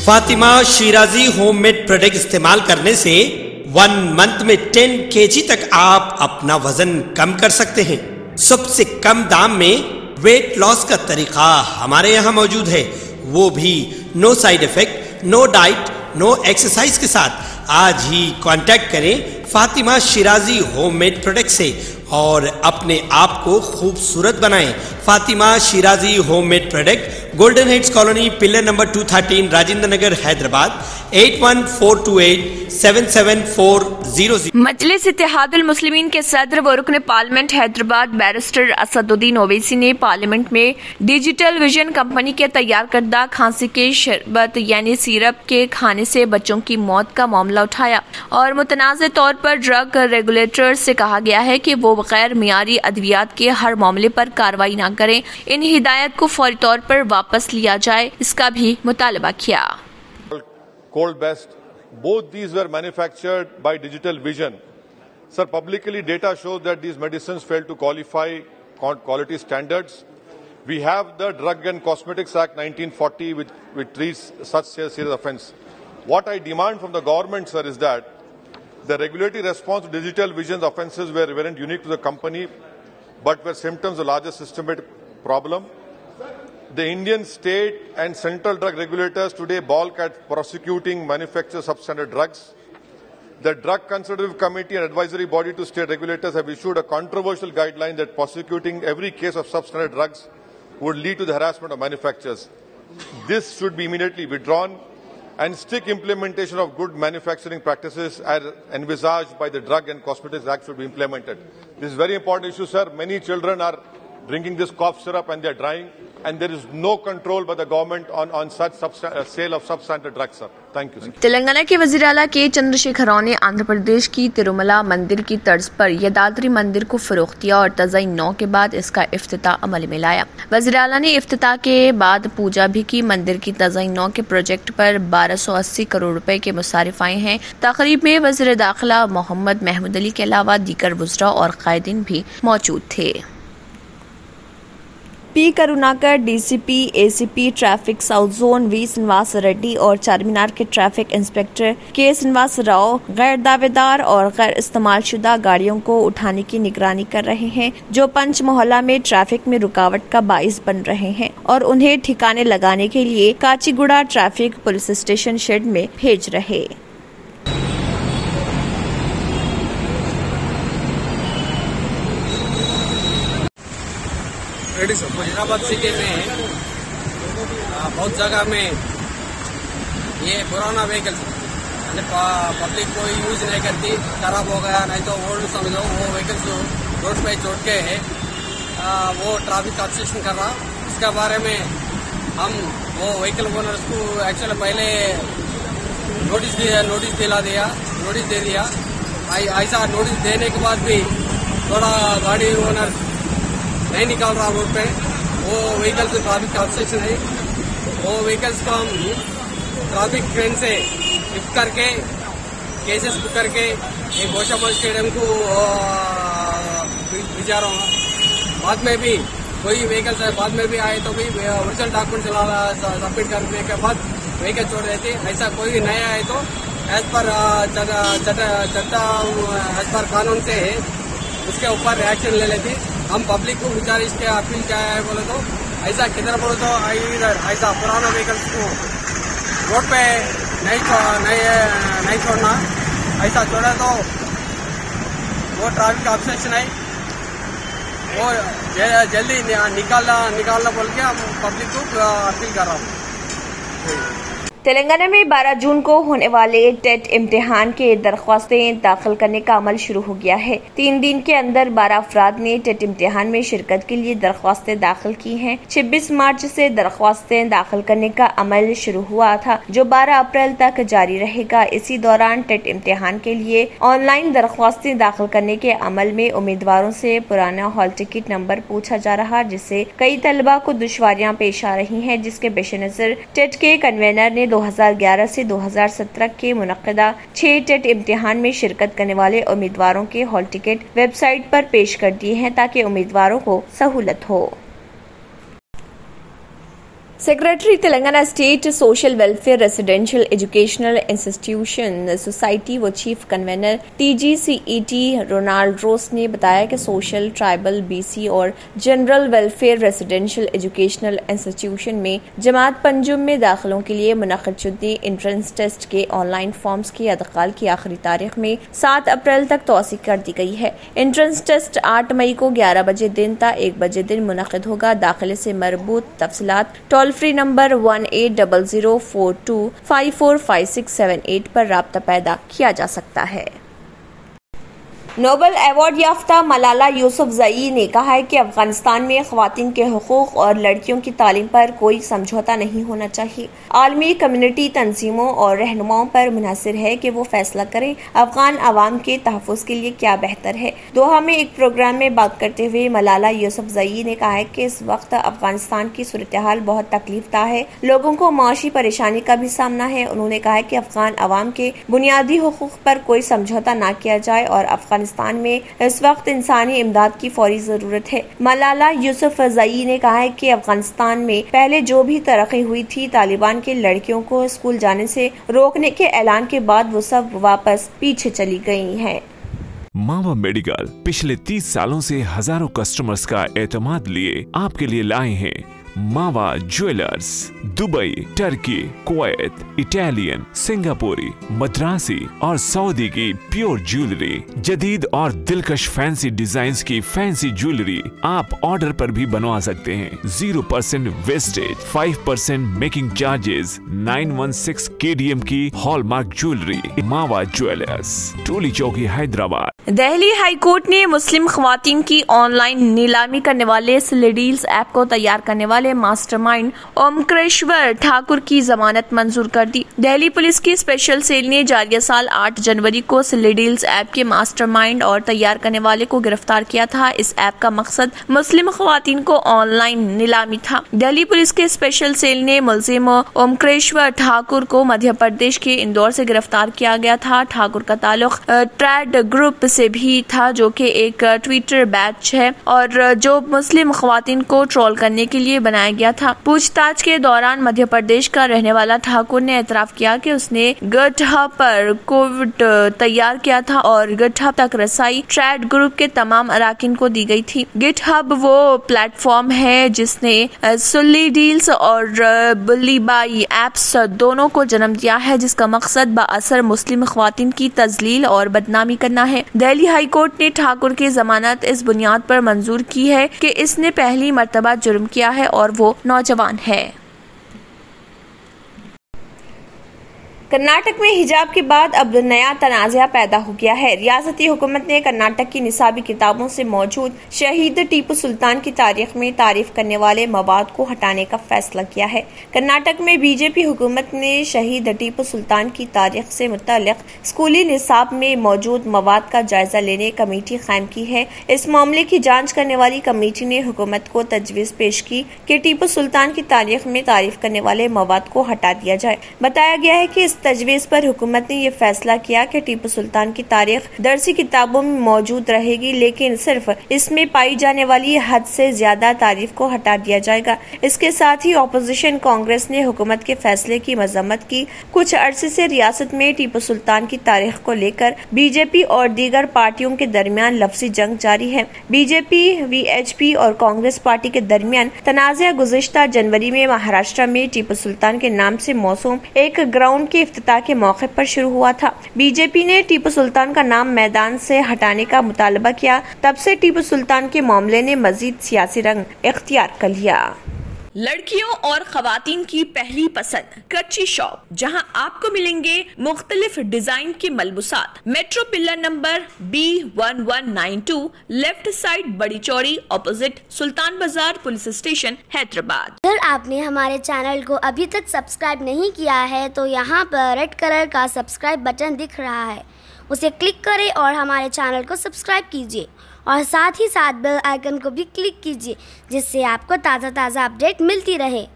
Fatima Shirazi homemade product इस्तेमाल करने से 1 मंथ में 10 kg तक आप अपना वजन कम कर सकते हैं। सबसे कम दाम में वेट लॉस का तरीका हमारे यहाँ मौजूद है, वो भी no side effect, no diet, no exercise के साथ। आज ही कांटेक्ट करें फातिमा शिराजी होममेड प्रोडक्ट से और अपने आप को खूबसूरत बनाएं। Fatima Shirazi homemade product, golden heads colony, pillar number 213, Rajendra Nagar, Hyderabad 8142877400। Majlis Ittehadul Muslimeen के सदर व रुकन पार्लियामेंट हैदराबाद बैरिस्टर असदुद्दीन ओवैसी ने पार्लियामेंट में डिजिटल विजन कंपनी के तैयार करदा खांसी के शरबत यानी सिरप के खाने से बच्चों की मौत का मामला उठाया और मुतनाज़ तौर पर ड्रग रेगुलेटर से कहा गया है कि वो गैर मियारी अद्वियात के हर मामले पर कार्रवाई न करें। इन हिदायत को फौरी तौर पर वापस लिया जाए, इसका भी मुतालबा किया। Cold best, both these were manufactured by Digital Vision. Sir, publicly data shows that these medicines fail to qualify quality standards. We have the Drug and Cosmetics Act 1940 which treats such serious offence. What I demand from the government, sir, is that the regulatory response to Digital Vision's offences weren't unique to the company, but were symptoms of a larger systemic problem. The Indian state and central drug regulators today balk at prosecuting manufacturers of substandard drugs. The Drug Consultative Committee and advisory body to state regulators have issued a controversial guideline that prosecuting every case of substandard drugs would lead to the harassment of manufacturers. This should be immediately withdrawn and strict implementation of good manufacturing practices as envisaged by the Drug and Cosmetics Act should be implemented. This is a very important issue, sir. Many children are drinking this cough syrup and they are dying, and there is no control by the government on such sale of substandard drugs, sir. Thank you, sir. Telangana के वजीर आला के चंद्रशेखर राव ने आंध्र प्रदेश की तिरुमला मंदिर की तर्ज पर यदाद्री मंदिर को फरोख्त किया और तज़य्युन 9 के बाद इसका इफ्तिताह अमल में लाया। वजीर आला ने इफ्तिताह के बाद पूजा भी की। मंदिर की तज़य्युन 9 के प्रोजेक्ट पर 1280 करोड़ रुपए के मुसारिफ आए हैं। तकरीब में वज़ीर दाखिला मोहम्मद महमूद अली के अलावा दीगर वज़रा और कायदीन भी मौजूद थे। P Karunakar, DCP ACP traffic south zone V Srinivas Reddy और चारमीनार के ट्रैफिक इंस्पेक्टर के श्रीनिवास राव गैर दावेदार और गैर इस्तेमाल शुदा गाड़ियों को उठाने की निगरानी कर रहे हैं, जो पंच मोहल्ला में ट्रैफिक में रुकावट का बाइस बन रहे हैं और उन्हें ठिकाने लगाने के लिए Kachiguda traffic police station shed में भेज रहे। मुजराबाद सिटी में बहुत जगह में ये पुराना व्हीकल्स पब्लिक को यूज नहीं करती, खराब हो गया नहीं तो ओल्ड समझो, वो व्हीकल्स रोड पे छोड़ के वो ट्रैफिक ऑब्स्ट्रक्शन कर रहा। इसके बारे में हम वो व्हीकल ओनर्स को एक्चुअली पहले नोटिस दे दिया। ऐसा नोटिस देने के बाद भी थोड़ा गाड़ी ओनर नहीं निकाल रहा रोड पे, वो व्हीकल्स ट्रैफिक ऑब्स्ट्रक्शन है। वो व्हीकल्स को हम ट्रैफिक ट्रेन से लिफ्ट करके केसेस बुक करके एक गोशामल स्टेडियम को भिजा रहा हूँ। बाद में भी कोई व्हीकल्स बाद में भी आए तो भी ओरिजिनल डॉक्यूमेंट सबमिट करने के बाद व्हीकल छोड़ देते। ऐसा कोई नया आए तो एज पर कानून से उसके ऊपर एक्शन ले लेती। हम पब्लिक को गुजारिश के अपील क्या है बोले तो ऐसा किधर बोले तो ऐसा पुराना व्हीकल्स को रोड पे नहीं छोड़ना। ऐसा छोड़ा तो वो ट्रैफिक ऑब्स्ट्रक्शन है, वो जल्दी निकालना बोल के हम पब्लिक को अपील कर रहा हूँ। तेलंगाना में 12 जून को होने वाले टेट इम्तिहान के दरख्वास्तें दाखिल करने का अमल शुरू हो गया है। 3 दिन के अंदर 12 अफराद ने टेट इम्तिहान में शिरकत के लिए दरख्वास्तें दाखिल की हैं। 26 मार्च से दरख्वास्तें दाखिल करने का अमल शुरू हुआ था, जो 12 अप्रैल तक जारी रहेगा। इसी दौरान टेट इम्तिहान के लिए ऑनलाइन दरख्वास्तें दाखिल करने के अमल में उम्मीदवारों से पुराना हॉल टिकट नंबर पूछा जा रहा, जिससे कई तलबा को दुश्वारियां पेश आ रही हैं, जिसके पेशनजर टेट के कन्वेनर ने 2011 से 2017 के मुनक्किदा 6 टेट इम्तिहान में शिरकत करने वाले उम्मीदवारों के हॉल टिकट वेबसाइट पर पेश कर दिए हैं, ताकि उम्मीदवारों को सहूलत हो। Secretary Telangana state social welfare residential educational institution society व चीफ कन्वेनर TGCET रोनाल्ड रोस ने बताया कि सोशल, ट्राइबल, BC और general welfare residential educational institution में जमात पंजुम में दाखिलों के लिए मुनक़्क़िद एंट्रेंस टेस्ट के ऑनलाइन फॉर्म्स की अदख़ाल की आखिरी तारीख में 7 अप्रैल तक तौसीक़ कर दी गई है। एंट्रेंस टेस्ट 8 मई को 11 बजे दिन ता 1 बजे दिन मुनक़्क़िद होगा। दाखिले से मरबूत तफसीलात टोल फ्री नंबर 180042545678 पर राब्ता पैदा किया जा सकता है। नोबेल अवार्ड याफ्ता मलाला यूसुफजई ने कहा है कि अफगानिस्तान में ख़वातीन के हुकूक और लड़कियों की तालीम पर कोई समझौता नहीं होना चाहिए। आलमी कम्युनिटी तंजीमों और रहनुमाओं पर मुनहसर है कि वो फैसला करें अफगान अवाम के तहफ़्फ़ुज़ के लिए क्या बेहतर है। दोहा में एक प्रोग्राम में बात करते हुए मलाला यूसुफजई ने कहा है कि इस वक्त अफगानिस्तान की सूरत हाल बहुत तकलीफदा है, लोगों को माशी परेशानी का भी सामना है। उन्होंने कहा है कि अफगान अवाम के बुनियादी हुकूक पर कोई समझौता न किया जाए और अफगानिस्तान में इस वक्त इंसानी इमदाद की फौरी जरूरत है। मलाला यूसुफजई ने कहा है कि अफगानिस्तान में पहले जो भी तरक्की हुई थी, तालिबान के लड़कियों को स्कूल जाने से रोकने के ऐलान के बाद वो सब वापस पीछे चली गई हैं। मावा मेडिकल पिछले 30 सालों से हजारों कस्टमर्स का एतमाद लिए आपके लिए लाए हैं मावा jewellers. Dubai, Turkey, Kuwait, Italian, सिंगापुरी, मद्रासी और सऊदी की प्योर ज्वेलरी, जदीद और दिलकश फैंसी डिजाइन्स की फैंसी ज्वेलरी आप ऑर्डर पर भी बनवा सकते हैं। 0% वेस्टेज, 5% मेकिंग चार्जेस, 916 KDM की हॉलमार्क ज्वेलरी। मावा ज्वेलर्स, टोली चौकी, हैदराबाद। दिल्ली हाई कोर्ट ने मुस्लिम खवातीन की ऑनलाइन नीलामी करने वाले स्लिडील्स ऐप को तैयार करने वाले मास्टरमाइंड ओमकारेश्वर ठाकुर की जमानत मंजूर कर दी। दिल्ली पुलिस की स्पेशल सेल ने जारिया साल 8 जनवरी को स्लिडील्स ऐप के मास्टरमाइंड और तैयार करने वाले को गिरफ्तार किया था। इस ऐप का मकसद मुस्लिम खवातीन को ऑनलाइन नीलामी था। दिल्ली पुलिस के स्पेशल सेल ने मुलजिम ओमकारेश्वर ठाकुर को मध्य प्रदेश के इंदौर से गिरफ्तार किया गया था। ठाकुर का ताल्लुक ट्रेड ग्रुप से भी था, जो कि एक ट्विटर बैच है और जो मुस्लिम खवातीन को ट्रोल करने के लिए बनाया गया था। पूछताछ के दौरान मध्य प्रदेश का रहने वाला ठाकुर ने एतराफ किया कि उसने गिटहब पर कोड तैयार किया था और गिटहब तक रसाई ट्रेड ग्रुप के तमाम अराकीन को दी गई थी। गिटहब वो प्लेटफॉर्म है जिसने स्लिडील्स और बुल्लीबाई एप्स दोनों को जन्म दिया है, जिसका मकसद बाअसर मुस्लिम खवातीन की तजलील और बदनामी करना है। दिल्ली हाई कोर्ट ने ठाकुर की जमानत इस बुनियाद पर मंजूर की है कि इसने पहली मर्तबा जुर्म किया है और वो नौजवान है। कर्नाटक में हिजाब के बाद अब नया तनाज़ा पैदा हो गया है। रियासती हुकूमत ने कर्नाटक की निसाबी किताबों से मौजूद शहीद टीपू सुल्तान की तारीख में तारीफ करने वाले मवाद को हटाने का फैसला किया है। कर्नाटक में बीजेपी हुकूमत ने शहीद टीपू सुल्तान की तारीख से मुतल्लिक स्कूली निसाब में मौजूद मवाद का जायजा लेने कमेटी कायम की है। इस मामले की जाँच करने वाली कमेटी ने हुकूमत को तजवीज़ पेश की कि टीपू सुल्तान की तारीख में तारीफ करने वाले मवाद को हटा दिया जाए। बताया गया है कि तजवीज पर हुकूमत ने यह फैसला किया कि टीपू सुल्तान की तारीख दरसी किताबों में मौजूद रहेगी, लेकिन सिर्फ इसमें पाई जाने वाली हद से ज्यादा तारीफ को हटा दिया जाएगा। इसके साथ ही ऑपोजिशन कांग्रेस ने हुकूमत के फैसले की मजम्मत की। कुछ अरसे से रियासत में टीपू सुल्तान की तारीख को लेकर बीजेपी और दीगर पार्टियों के दरमियान लफ्जी जंग जारी है। बीजेपी, VHP और कांग्रेस पार्टी के दरमियान तनाज़ा गुज़िश्ता जनवरी में महाराष्ट्र में टीपू सुल्तान के नाम से मौसूम एक ग्राउंड के इफ्तिताह के मौके पर शुरू हुआ था। बीजेपी ने टीपू सुल्तान का नाम मैदान से हटाने का मुतालबा किया। तब से टीपू सुल्तान के मामले ने मजीद सियासी रंग इख्तियार कर लिया। लड़कियों और खवातीन की पहली पसंद कच्ची शॉप, जहां आपको मिलेंगे मुख्तलिफ डिजाइन के मलबूसात। Metro pillar number B1192, left side बड़ी चौड़ी, ऑपोजिट सुल्तान बाजार पुलिस स्टेशन, हैदराबाद। अगर आपने हमारे चैनल को अभी तक सब्सक्राइब नहीं किया है तो यहाँ पर रेड कलर का सब्सक्राइब बटन दिख रहा है, उसे क्लिक करें और हमारे चैनल को सब्सक्राइब कीजिए और साथ ही साथ बेल आइकन को भी क्लिक कीजिए, जिससे आपको ताज़ा अपडेट मिलती रहे।